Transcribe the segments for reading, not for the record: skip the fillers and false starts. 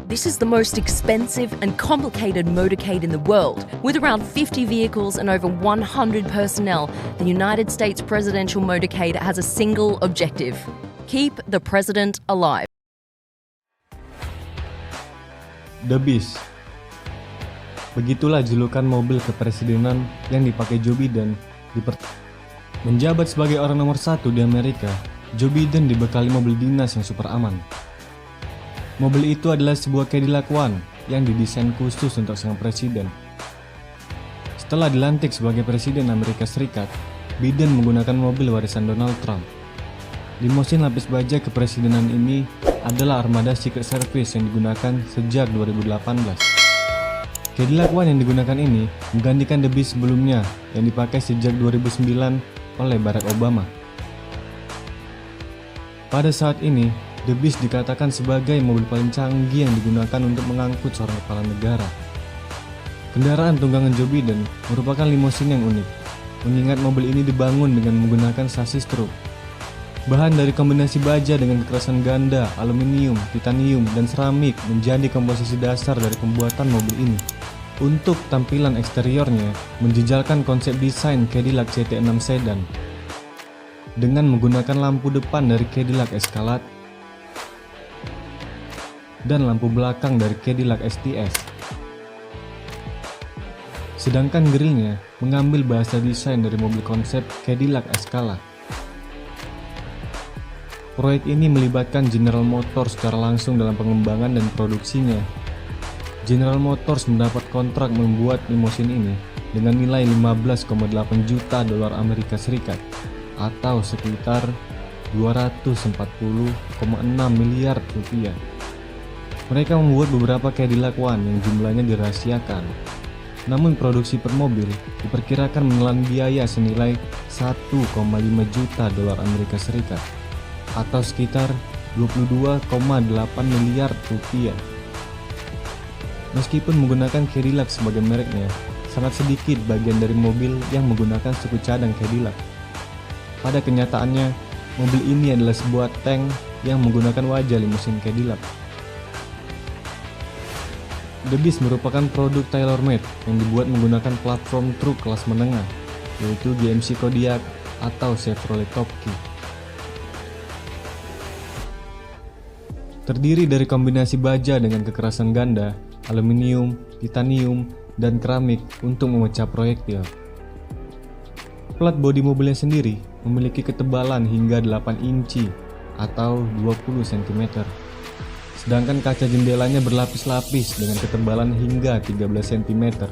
This is the most expensive and complicated motorcade in the world. With around 50 vehicles and over 100 personnel, the United States presidential motorcade has a single objective: keep the president alive. The Beast. Begitulah julukan mobil kepresidenan yang dipakai Joe Biden menjabat sebagai orang nomor 1 di Amerika. Joe Biden dibekali mobil dinas yang super aman. Mobil itu adalah sebuah Cadillac One yang didesain khusus untuk sang presiden. Setelah dilantik sebagai presiden Amerika Serikat, Biden menggunakan mobil warisan Donald Trump. Limosin lapis baja kepresidenan ini adalah armada Secret Service yang digunakan sejak 2018. Cadillac One yang digunakan ini menggantikan The Beast sebelumnya yang dipakai sejak 2009 oleh Barack Obama. Pada saat ini, The Beast dikatakan sebagai mobil paling canggih yang digunakan untuk mengangkut seorang kepala negara. Kendaraan tunggangan Joe Biden merupakan limosin yang unik, mengingat mobil ini dibangun dengan menggunakan sasis truk. Bahan dari kombinasi baja dengan kekerasan ganda, aluminium, titanium, dan seramik menjadi komposisi dasar dari pembuatan mobil ini. Untuk tampilan eksteriornya, menjejalkan konsep desain Cadillac CT6 Sedan dengan menggunakan lampu depan dari Cadillac Escalade dan lampu belakang dari Cadillac STS. Sedangkan grillnya mengambil bahasa desain dari mobil konsep Cadillac Escalade. Proyek ini melibatkan General Motors secara langsung dalam pengembangan dan produksinya. General Motors mendapat kontrak membuat limosin ini dengan nilai 15,8 juta dolar Amerika Serikat atau sekitar 240,6 miliar rupiah. Mereka membuat beberapa Cadillac One yang jumlahnya dirahasiakan. Namun produksi per mobil diperkirakan menelan biaya senilai 1,5 juta dolar Amerika Serikat atau sekitar 22,8 miliar rupiah. Meskipun menggunakan Cadillac sebagai mereknya, sangat sedikit bagian dari mobil yang menggunakan suku cadang Cadillac. Pada kenyataannya, mobil ini adalah sebuah tank yang menggunakan wajah limusin Cadillac. The Beast merupakan produk tailor-made yang dibuat menggunakan platform truk kelas menengah, yaitu GMC Kodiaq atau Chevrolet Top Key. Terdiri dari kombinasi baja dengan kekerasan ganda, aluminium, titanium, dan keramik untuk memecah proyektil. Plat bodi mobilnya sendiri memiliki ketebalan hingga 8 inci atau 20 cm. Sedangkan kaca jendelanya berlapis-lapis dengan ketebalan hingga 13 cm.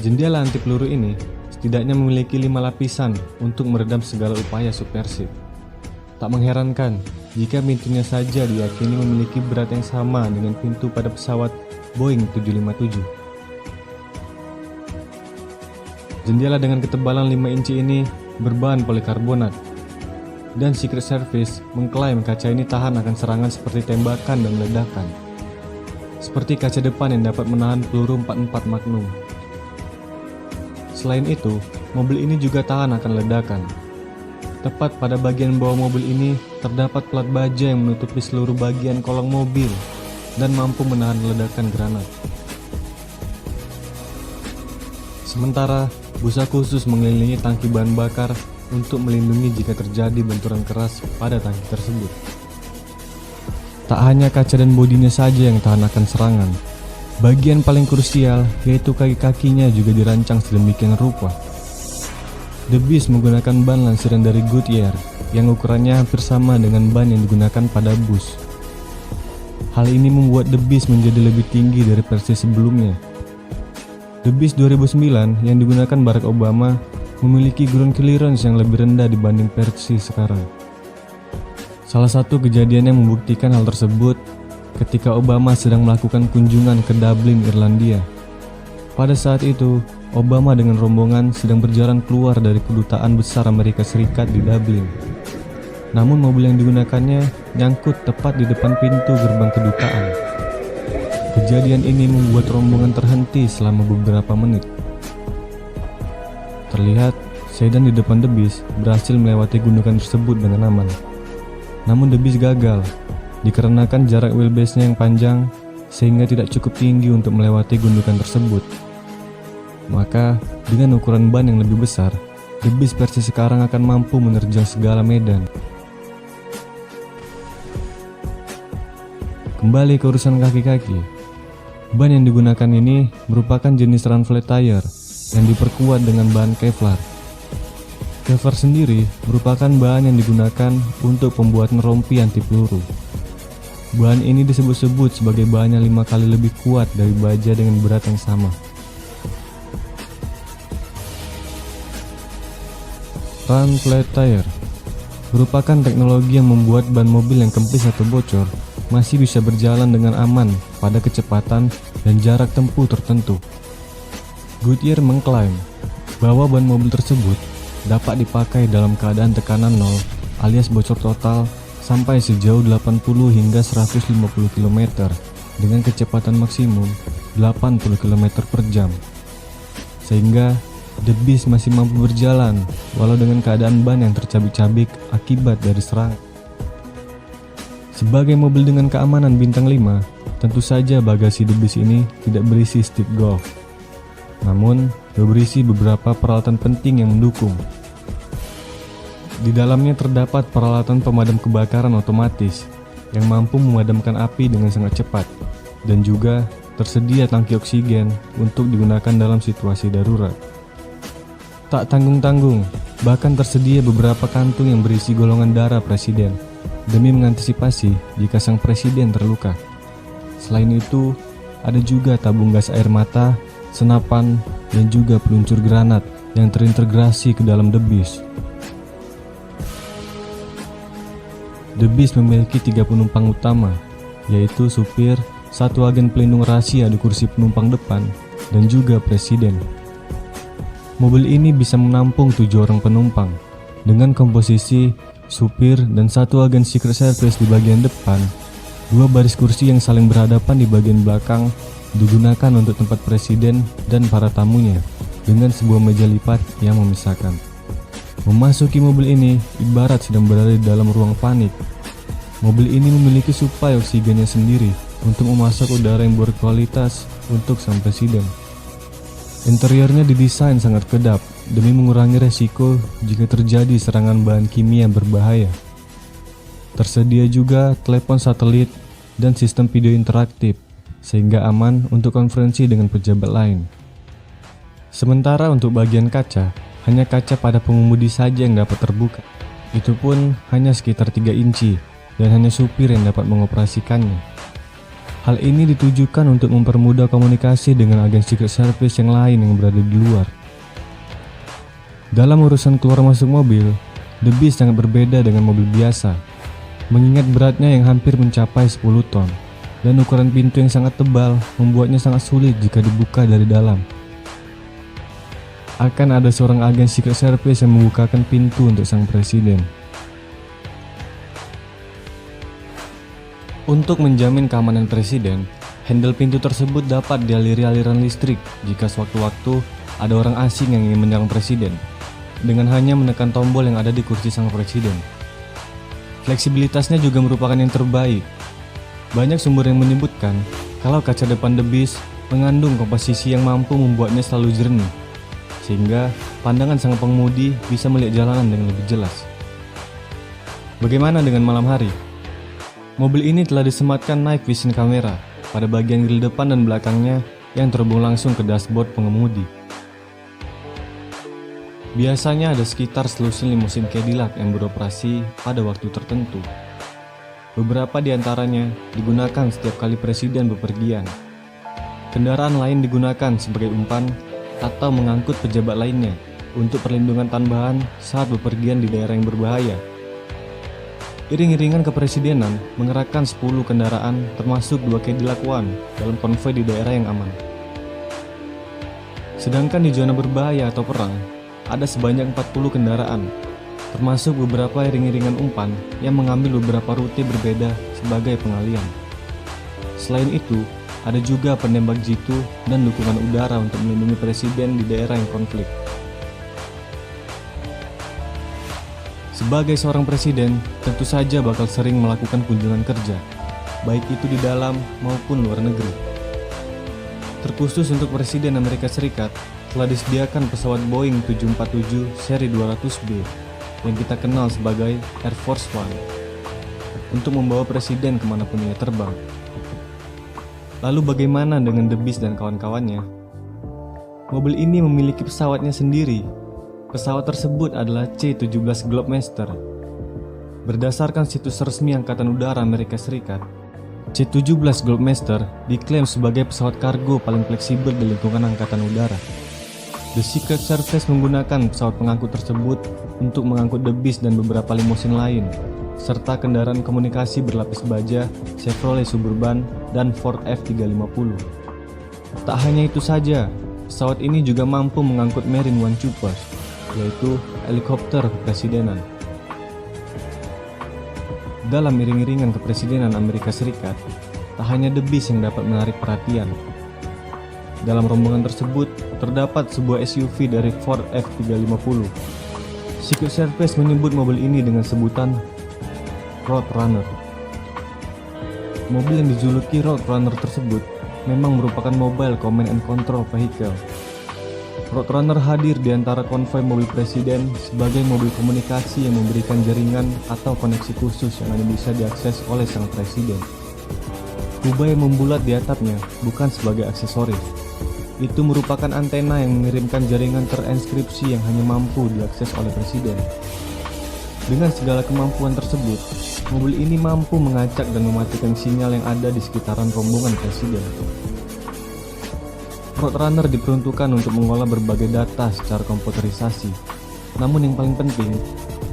Jendela anti peluru ini setidaknya memiliki 5 lapisan untuk meredam segala upaya subversif. Tak mengherankan jika pintunya saja diyakini memiliki berat yang sama dengan pintu pada pesawat Boeing 757. Jendela dengan ketebalan 5 inci ini berbahan polikarbonat, dan Secret Service mengklaim kaca ini tahan akan serangan seperti tembakan dan ledakan, seperti kaca depan yang dapat menahan peluru 44 Magnum. Selain itu, mobil ini juga tahan akan ledakan. Tepat pada bagian bawah mobil ini terdapat plat baja yang menutupi seluruh bagian kolong mobil dan mampu menahan ledakan granat. Sementara, busa khusus mengelilingi tangki bahan bakar untuk melindungi jika terjadi benturan keras pada tangki tersebut. Tak hanya kaca dan bodinya saja yang tahan akan serangan, bagian paling krusial yaitu kaki-kakinya juga dirancang sedemikian rupa. The Beast menggunakan ban lansiran dari Goodyear yang ukurannya hampir sama dengan ban yang digunakan pada bus. Hal ini membuat The Beast menjadi lebih tinggi dari versi sebelumnya. The Beast 2009 yang digunakan Barack Obama memiliki ground clearance yang lebih rendah dibanding versi sekarang. Salah satu kejadian yang membuktikan hal tersebut ketika Obama sedang melakukan kunjungan ke Dublin, Irlandia. Pada saat itu, Obama dengan rombongan sedang berjalan keluar dari kedutaan besar Amerika Serikat di Dublin. Namun mobil yang digunakannya nyangkut tepat di depan pintu gerbang kedutaan. Kejadian ini membuat rombongan terhenti selama beberapa menit. Terlihat sedan di depan The Beast berhasil melewati gundukan tersebut dengan aman. namun The Beast gagal dikarenakan jarak wheelbase-nya yang panjang sehingga tidak cukup tinggi untuk melewati gundukan tersebut. Maka dengan ukuran ban yang lebih besar, The Beast versi sekarang akan mampu menerjang segala medan. Kembali ke urusan kaki-kaki. Ban yang digunakan ini merupakan jenis run flat tire yang diperkuat dengan bahan Kevlar. Kevlar sendiri merupakan bahan yang digunakan untuk pembuatan rompi anti peluru. Bahan ini disebut-sebut sebagai bahan yang 5 kali lebih kuat dari baja dengan berat yang sama. Run flat tire merupakan teknologi yang membuat ban mobil yang kempis atau bocor masih bisa berjalan dengan aman pada kecepatan dan jarak tempuh tertentu. Goodyear mengklaim bahwa ban mobil tersebut dapat dipakai dalam keadaan tekanan 0 alias bocor total sampai sejauh 80 hingga 150 km dengan kecepatan maksimum 80 km per jam. Sehingga The Beast masih mampu berjalan walau dengan keadaan ban yang tercabik-cabik akibat dari serangan. Sebagai mobil dengan keamanan bintang 5, tentu saja bagasi The Beast ini tidak berisi stick golf. Namun, berisi beberapa peralatan penting yang mendukung. Di dalamnya terdapat peralatan pemadam kebakaran otomatis yang mampu memadamkan api dengan sangat cepat, dan juga tersedia tangki oksigen untuk digunakan dalam situasi darurat. Tak tanggung-tanggung, bahkan tersedia beberapa kantung yang berisi golongan darah presiden demi mengantisipasi jika sang presiden terluka. Selain itu, ada juga tabung gas air mata, senapan, dan juga peluncur granat yang terintegrasi ke dalam The Beast. The Beast memiliki 3 penumpang utama, yaitu supir, 1 agen pelindung rahasia di kursi penumpang depan, dan juga presiden. Mobil ini bisa menampung 7 orang penumpang dengan komposisi supir dan 1 agen Secret Service di bagian depan. 2 baris kursi yang saling berhadapan di bagian belakang digunakan untuk tempat presiden dan para tamunya dengan sebuah meja lipat yang memisahkan. Memasuki mobil ini ibarat sedang berada di dalam ruang panik. Mobil ini memiliki suplai oksigennya sendiri untuk memasak udara yang berkualitas untuk sang presiden. Interiornya didesain sangat kedap demi mengurangi resiko jika terjadi serangan bahan kimia berbahaya. Tersedia juga telepon satelit dan sistem video interaktif sehingga aman untuk konferensi dengan pejabat lain. Sementara untuk bagian kaca, hanya kaca pada pengemudi saja yang dapat terbuka. Itu pun hanya sekitar 3 inci dan hanya supir yang dapat mengoperasikannya. Hal ini ditujukan untuk mempermudah komunikasi dengan agen Secret Service yang lain yang berada di luar. Dalam urusan keluar masuk mobil, The Beast sangat berbeda dengan mobil biasa, mengingat beratnya yang hampir mencapai 10 ton, dan ukuran pintu yang sangat tebal membuatnya sangat sulit jika dibuka dari dalam. Akan ada seorang agen Secret Service yang membukakan pintu untuk sang presiden. Untuk menjamin keamanan presiden, handle pintu tersebut dapat dialiri aliran listrik jika sewaktu-waktu ada orang asing yang ingin menyerang presiden, dengan hanya menekan tombol yang ada di kursi sang presiden. Fleksibilitasnya juga merupakan yang terbaik. Banyak sumber yang menyebutkan kalau kaca depan The Beast mengandung komposisi yang mampu membuatnya selalu jernih, sehingga pandangan sang pengemudi bisa melihat jalanan dengan lebih jelas. Bagaimana dengan malam hari? Mobil ini telah disematkan night vision kamera pada bagian grill depan dan belakangnya yang terhubung langsung ke dashboard pengemudi. Biasanya ada sekitar selusin limusin Cadillac yang beroperasi pada waktu tertentu. Beberapa di antaranya digunakan setiap kali presiden bepergian. Kendaraan lain digunakan sebagai umpan atau mengangkut pejabat lainnya untuk perlindungan tambahan saat bepergian di daerah yang berbahaya. Iring-iringan kepresidenan mengerahkan 10 kendaraan termasuk 2 Cadillac One dalam konvoi di daerah yang aman. Sedangkan di zona berbahaya atau perang, ada sebanyak 40 kendaraan, termasuk beberapa iring-iringan umpan yang mengambil beberapa rute berbeda sebagai pengalian. Selain itu, ada juga penembak jitu dan dukungan udara untuk melindungi presiden di daerah yang konflik. Sebagai seorang presiden, tentu saja bakal sering melakukan kunjungan kerja, baik itu di dalam maupun luar negeri. Terkhusus untuk Presiden Amerika Serikat, telah disediakan pesawat Boeing 747 seri 200B yang kita kenal sebagai Air Force One untuk membawa Presiden kemanapun ia terbang. Lalu bagaimana dengan The Beast dan kawan-kawannya? Mobil ini memiliki pesawatnya sendiri. Pesawat tersebut adalah C-17 Globemaster. Berdasarkan situs resmi Angkatan Udara Amerika Serikat, C-17 Globemaster diklaim sebagai pesawat kargo paling fleksibel di lingkungan Angkatan Udara. The Secret Service menggunakan pesawat pengangkut tersebut untuk mengangkut The Beast dan beberapa limosin lain, serta kendaraan komunikasi berlapis baja Chevrolet Suburban dan Ford F-350. Tak hanya itu saja, pesawat ini juga mampu mengangkut Marine One Chopper, yaitu helikopter kepresidenan. Dalam iring-iringan kepresidenan Amerika Serikat, tak hanya The Beast yang dapat menarik perhatian. Dalam rombongan tersebut, terdapat sebuah SUV dari Ford F-350. Secret Service menyebut mobil ini dengan sebutan Roadrunner. Mobil yang dijuluki Roadrunner tersebut memang merupakan mobile command and control vehicle. Roadrunner hadir di antara konvoi mobil presiden sebagai mobil komunikasi yang memberikan jaringan atau koneksi khusus yang hanya bisa diakses oleh sang presiden. Kubah yang membulat di atapnya bukan sebagai aksesoris. Itu merupakan antena yang mengirimkan jaringan terenskripsi yang hanya mampu diakses oleh presiden. Dengan segala kemampuan tersebut, mobil ini mampu mengacak dan mematikan sinyal yang ada di sekitaran rombongan presiden. Roadrunner diperuntukkan untuk mengolah berbagai data secara komputerisasi. Namun yang paling penting,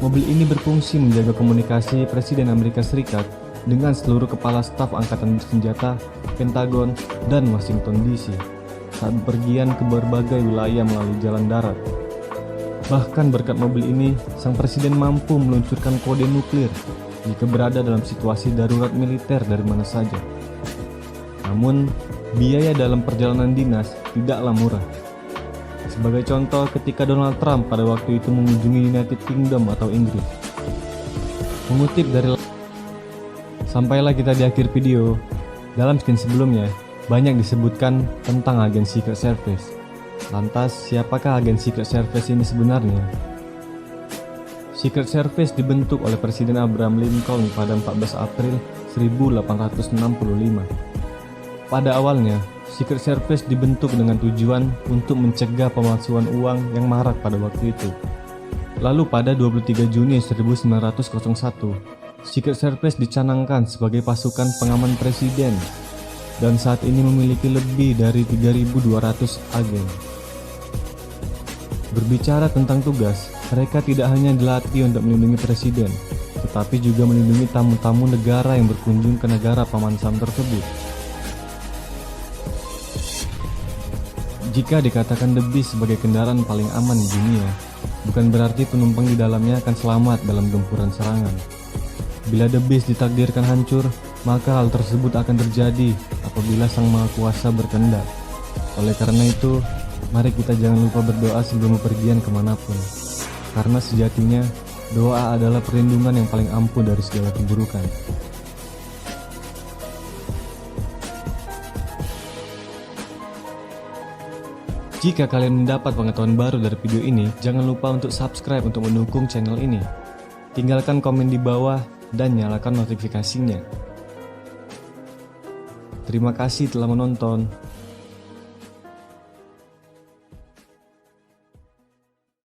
mobil ini berfungsi menjaga komunikasi Presiden Amerika Serikat dengan seluruh kepala staf angkatan bersenjata, Pentagon, dan Washington DC saat bepergian ke berbagai wilayah melalui jalan darat. Bahkan berkat mobil ini, sang presiden mampu meluncurkan kode nuklir jika berada dalam situasi darurat militer dari mana saja. Namun, biaya dalam perjalanan dinas tidaklah murah. Sebagai contoh, ketika Donald Trump pada waktu itu mengunjungi United Kingdom atau Inggris. Mengutip dari sampailah kita di akhir video. Dalam skin sebelumnya, banyak disebutkan tentang agen Secret Service. Lantas, siapakah agen Secret Service ini sebenarnya? Secret Service dibentuk oleh Presiden Abraham Lincoln pada 14 April 1865. Pada awalnya, Secret Service dibentuk dengan tujuan untuk mencegah pemalsuan uang yang marak pada waktu itu. Lalu pada 23 Juni 1901, Secret Service dicanangkan sebagai pasukan pengaman presiden dan saat ini memiliki lebih dari 3.200 agen. Berbicara tentang tugas, mereka tidak hanya dilatih untuk melindungi presiden, tetapi juga melindungi tamu-tamu negara yang berkunjung ke negara paman Sam tersebut. Jika dikatakan The Beast sebagai kendaraan paling aman di dunia, bukan berarti penumpang di dalamnya akan selamat dalam gempuran serangan. Bila The Beast ditakdirkan hancur, maka hal tersebut akan terjadi apabila Sang Maha Kuasa berkehendak. Oleh karena itu, mari kita jangan lupa berdoa sebelum bepergian kemanapun. Karena sejatinya, doa adalah perlindungan yang paling ampuh dari segala keburukan. Jika kalian mendapat pengetahuan baru dari video ini, jangan lupa untuk subscribe untuk mendukung channel ini. Tinggalkan komen di bawah dan nyalakan notifikasinya. Terima kasih telah menonton.